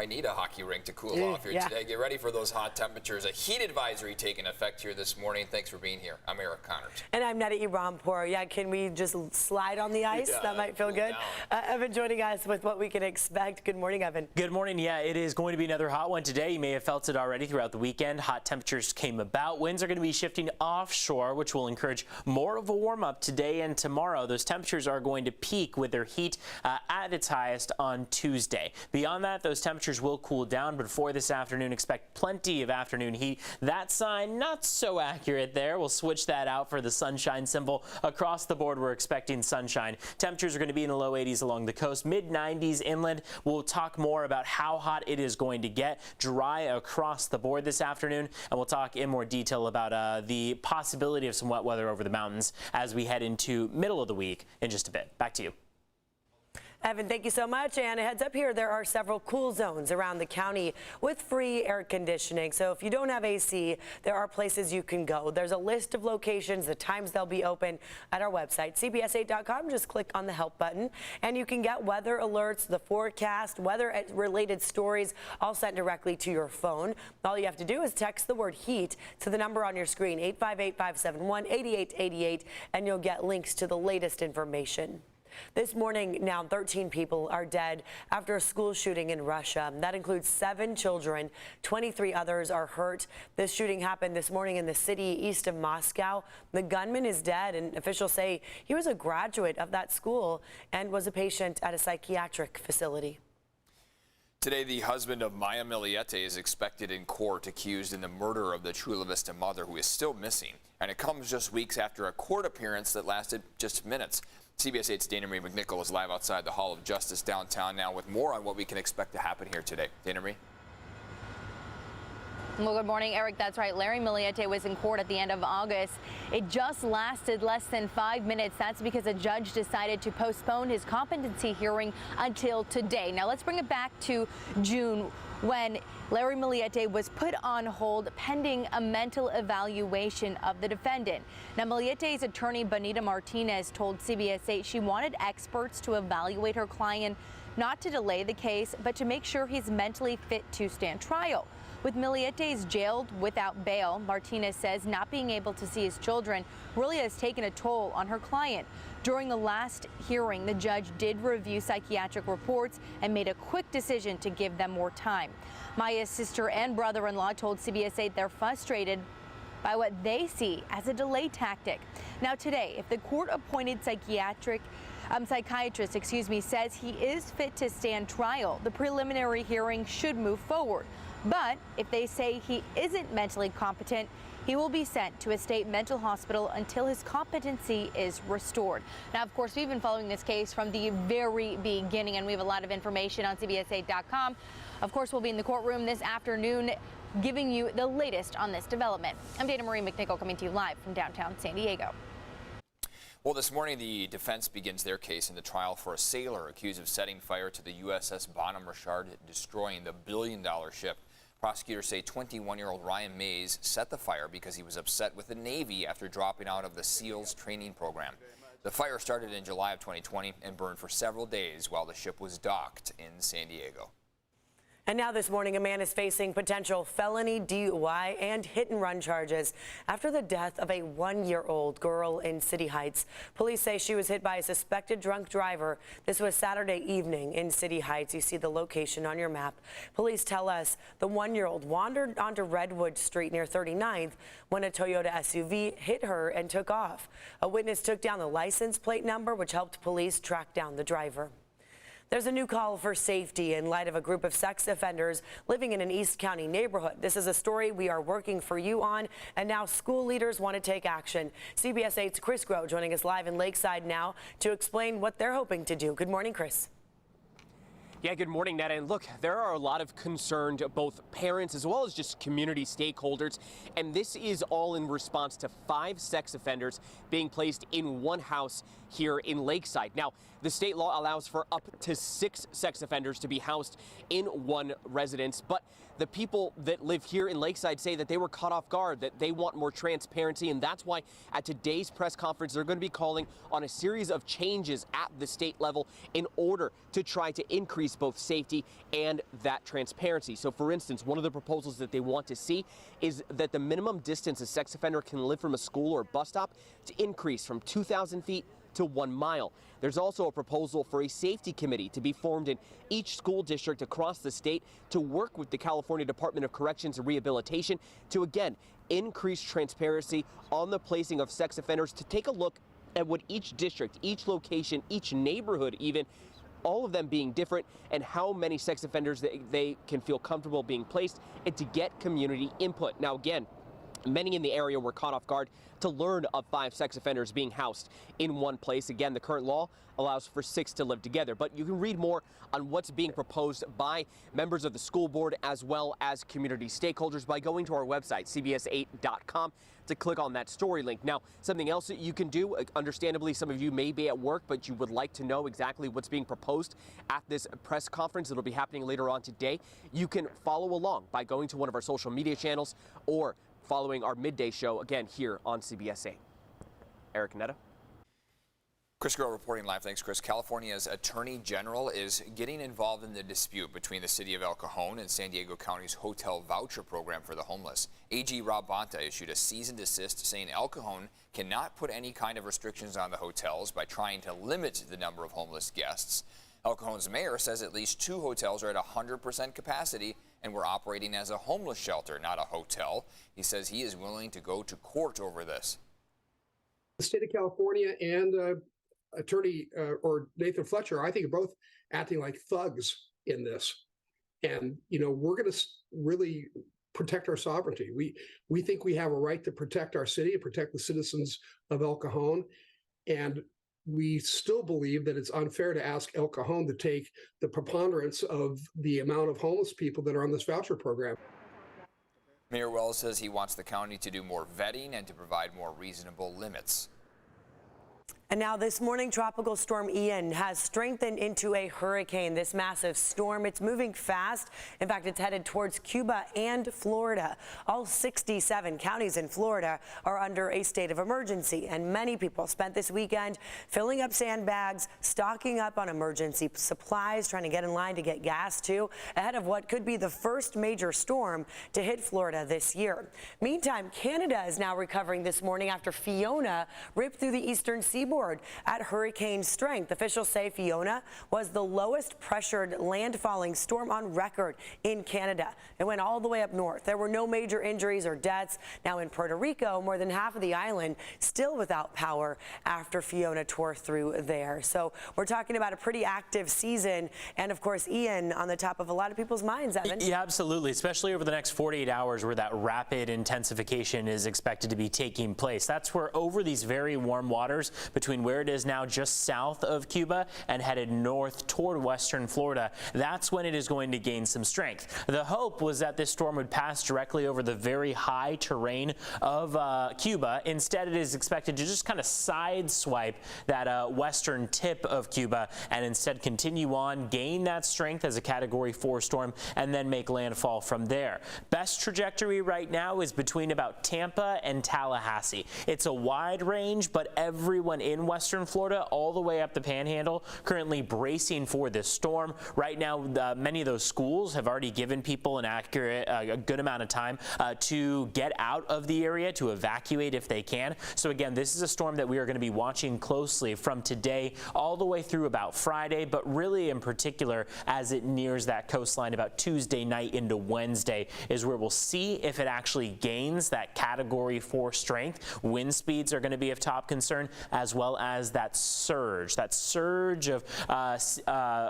might need a hockey rink to cool off here today. Get ready for those hot temperatures. A heat advisory taking effect here this morning. Thanks for being here. I'm Eric Connors. And I'm Netta Irampour. Yeah, can we just slide on the ice? That might feel good. Evan joining us with what we can expect. Good morning, Evan. Good morning. Yeah, it is going to be another hot one today. You may have felt it already throughout the weekend. Hot temperatures came about. Winds are going to be shifting offshore, which will encourage more of a warm up today and tomorrow. Those temperatures are going to peak with their heat at its highest on Tuesday. Beyond that, those temperatures will cool down, but for this afternoon, expect plenty of afternoon heat. That sign, not so accurate there. We'll switch that out for the sunshine symbol. Across the board, we're expecting sunshine. Temperatures are going to be in the low 80s along the coast, mid 90s inland. We'll talk more about how hot it is going to get. Dry across the board this afternoon, and we'll talk in more detail about the possibility of some wet weather over the mountains as we head into middle of the week in just a bit. Back to you. Evan, thank you so much. And a heads up here, there are several cool zones around the county with free air conditioning. So if you don't have AC, there are places you can go. There's a list of locations, the times they'll be open at our website, CBS8.com. Just click on the help button and you can get weather alerts, the forecast, weather related stories all sent directly to your phone. All you have to do is text the word heat to the number on your screen, 858-571-8888, and you'll get links to the latest information. This morning, now 13 people are dead after a school shooting in Russia. That includes 7 children. 23 others are hurt. This shooting happened this morning in the city east of Moscow. The gunman is dead, and officials say he was a graduate of that school and was a patient at a psychiatric facility. Today, the husband of Maya Meliete is expected in court, accused in the murder of the Chula Vista mother, who is still missing. And it comes just weeks after a court appearance that lasted just minutes. CBS 8's Dana Marie McNichol is live outside the Hall of Justice downtown now with more on what we can expect to happen here today. Dana Marie. Well, good morning, Eric. That's right. Larry Meliete was in court at the end of August. It just lasted less than 5 minutes. That's because a judge decided to postpone his competency hearing until today. Now, let's bring it back to June when Larry Meliete was put on hold pending a mental evaluation of the defendant. Now, Meliete's attorney, Bonita Martinez, told CBS 8 she wanted experts to evaluate her client, not to delay the case, but to make sure he's mentally fit to stand trial. With Meliete's jailed without bail, Martinez says not being able to see his children really has taken a toll on her client. During the last hearing, the judge did review psychiatric reports and made a quick decision to give them more time. Maya's sister and brother-in-law told CBS 8 they're frustrated by what they see as a delay tactic. Now today, if the court-appointed psychiatrist says he is fit to stand trial, the preliminary hearing should move forward. But if they say he isn't mentally competent, he will be sent to a state mental hospital until his competency is restored. Now, of course, we've been following this case from the very beginning, and we have a lot of information on CBS8.com. Of course, we'll be in the courtroom this afternoon giving you the latest on this development. I'm Dana Marie McNichol coming to you live from downtown San Diego. Well, this morning, the defense begins their case in the trial for a sailor accused of setting fire to the USS Bonham Richard, destroying the billion-dollar ship. Prosecutors say 21-year-old Ryan Mays set the fire because he was upset with the Navy after dropping out of the SEALs training program. The fire started in July of 2020 and burned for several days while the ship was docked in San Diego. And now this morning, a man is facing potential felony DUI and hit-and-run charges after the death of a 1-year-old girl in City Heights. Police say she was hit by a suspected drunk driver. This was Saturday evening in City Heights. You see the location on your map. Police tell us the 1-year-old wandered onto Redwood Street near 39th when a Toyota SUV hit her and took off. A witness took down the license plate number, which helped police track down the driver. There's a new call for safety in light of a group of sex offenders living in an East County neighborhood. This is a story we are working for you on, and now school leaders want to take action. CBS 8's Chris Groh joining us live in Lakeside now to explain what they're hoping to do. Good morning, Chris. Yeah, good morning, Netta. And look, there are a lot of concerned both parents as well as just community stakeholders. And this is all in response to 5 sex offenders being placed in one house here in Lakeside. Now, The state law allows for up to 6 sex offenders to be housed in one residence, but the people that live here in Lakeside say that they were caught off guard, that they want more transparency, and that's why at today's press conference they're going to be calling on a series of changes at the state level in order to try to increase both safety and that transparency. So for instance, one of the proposals that they want to see is that the minimum distance a sex offender can live from a school or bus stop to increase from 2,000 feet to 1 mile. There's also a proposal for a safety committee to be formed in each school district across the state to work with the California Department of Corrections and Rehabilitation to, again, increase transparency on the placing of sex offenders, to take a look at what each district, each location, each neighborhood even, all of them being different, and how many sex offenders they can feel comfortable being placed, and to get community input. Now, again, many in the area were caught off guard to learn of 5 sex offenders being housed in one place. Again, the current law allows for 6 to live together, but you can read more on what's being proposed by members of the school board as well as community stakeholders by going to our website, cbs8.com, to click on that story link. Now, something else that you can do, understandably, some of you may be at work, but you would like to know exactly what's being proposed at this press conference that'll be happening later on today. You can follow along by going to one of our social media channels or following our midday show, again, here on CBS 8. Eric Netta. Chris Groh reporting live. Thanks, Chris. California's Attorney General is getting involved in the dispute between the city of El Cajon and San Diego County's hotel voucher program for the homeless. AG Rob Bonta issued a cease and desist saying El Cajon cannot put any kind of restrictions on the hotels by trying to limit the number of homeless guests. El Cajon's mayor says at least 2 hotels are at 100% capacity and were operating as a homeless shelter, not a hotel. He says he is willing to go to court over this. The state of California and Attorney or Nathan Fletcher, I think, are both acting like thugs in this. And, you know, we're going to really protect our sovereignty. We think we have a right to protect our city and protect the citizens of El Cajon. And we still believe that it's unfair to ask El Cajon to take the preponderance of the amount of homeless people that are on this voucher program. Mayor Wells says he wants the county to do more vetting and to provide more reasonable limits. And now this morning, Tropical Storm Ian has strengthened into a hurricane. This massive storm, it's moving fast. In fact, it's headed towards Cuba and Florida. All 67 counties in Florida are under a state of emergency, and many people spent this weekend filling up sandbags, stocking up on emergency supplies, trying to get in line to get gas too, ahead of what could be the first major storm to hit Florida this year. Meantime, Canada is now recovering this morning after Fiona ripped through the eastern seaboard at hurricane strength. Officials say Fiona was the lowest pressured landfalling storm on record in Canada. It went all the way up north. There were no major injuries or deaths. Now in Puerto Rico, more than half of the island still without power after Fiona tore through there. So we're talking about a pretty active season, and of course Ian on the top of a lot of people's minds, Evan. Yeah, absolutely, especially over the next 48 hours where that rapid intensification is expected to be taking place. That's where over these very warm waters between where it is now just south of Cuba and headed north toward western Florida, that's when it is going to gain some strength. The hope was that this storm would pass directly over the very high terrain of Cuba. Instead, it is expected to just kind of sideswipe that western tip of Cuba and instead continue on, gain that strength as a Category 4 storm, and then make landfall from there. Best trajectory right now is between about Tampa and Tallahassee. It's a wide range, but everyone in western Florida all the way up the Panhandle currently bracing for this storm. Right now, many of those schools have already given people an accurate, a good amount of time to get out of the area, to evacuate if they can. So again, this is a storm that we are going to be watching closely from today all the way through about Friday, but really in particular as it nears that coastline about Tuesday night into Wednesday is where we'll see if it actually gains that Category 4 strength. Wind speeds are going to be of top concern, as well as that surge of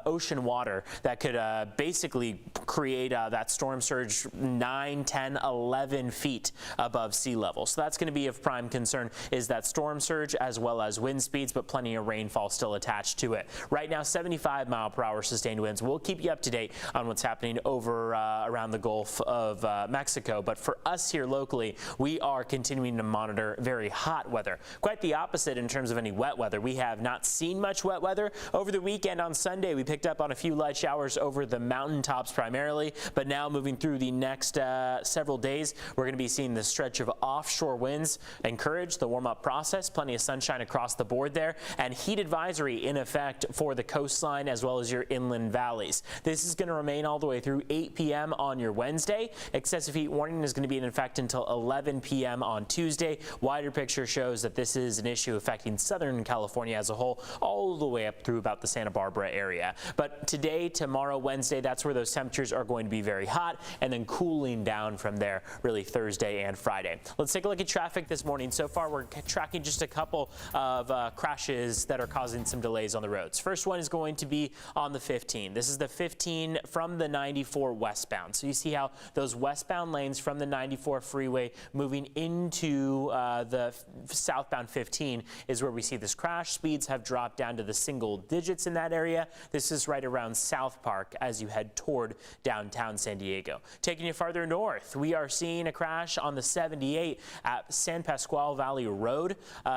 ocean water that could basically create that storm surge 9, 10, 11 feet above sea level. So that's going to be of prime concern, is that storm surge as well as wind speeds, but plenty of rainfall still attached to it. Right now, 75-mile-per-hour sustained winds. We'll keep you up to date on what's happening over around the Gulf of Mexico. But for us here locally, we are continuing to monitor very hot weather. Quite the opposite in terms of an any wet weather. We have not seen much wet weather over the weekend. On Sunday, we picked up on a few light showers over the mountaintops primarily, but now moving through the next several days, we're going to be seeing the stretch of offshore winds encourage the warm-up process. Plenty of sunshine across the board there, and heat advisory in effect for the coastline as well as your inland valleys. This is going to remain all the way through 8 p.m. on your Wednesday. Excessive heat warning is going to be in effect until 11 p.m. on Tuesday. Wider picture shows that this is an issue affecting Southern California as a whole, all the way up through about the Santa Barbara area. But today, tomorrow, Wednesday, that's where those temperatures are going to be very hot, and then cooling down from there really Thursday and Friday. Let's take a look at traffic this morning. So far, we're tracking just a couple of crashes that are causing some delays on the roads. First one is going to be on the 15. This is the 15 from the 94 westbound. So you see how those westbound lanes from the 94 freeway moving into the southbound 15 is where we see this crash. Speeds have dropped down to the single digits in that area. This is right around South Park as you head toward downtown San Diego. Taking you farther north, we are seeing a crash on the 78 at San Pasqual Valley Road.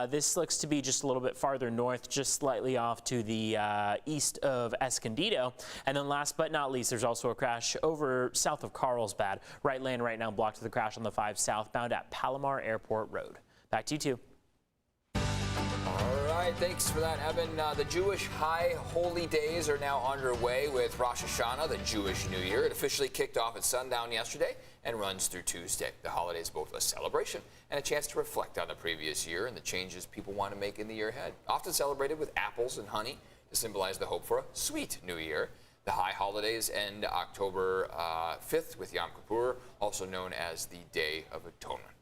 This looks to be just a little bit farther north, just slightly off to the east of Escondido. And then last but not least, there's also a crash over south of Carlsbad. Right lane right now blocked to the crash on the 5 southbound at Palomar Airport Road. Back to you two. All right, thanks for that, Evan. The Jewish high holy days are now underway with Rosh Hashanah, the Jewish New Year. It officially kicked off at sundown yesterday and runs through Tuesday. The holiday is both a celebration and a chance to reflect on the previous year and the changes people want to make in the year ahead. Often celebrated with apples and honey to symbolize the hope for a sweet New Year. The high holidays end October 5th with Yom Kippur, also known as the Day of Atonement.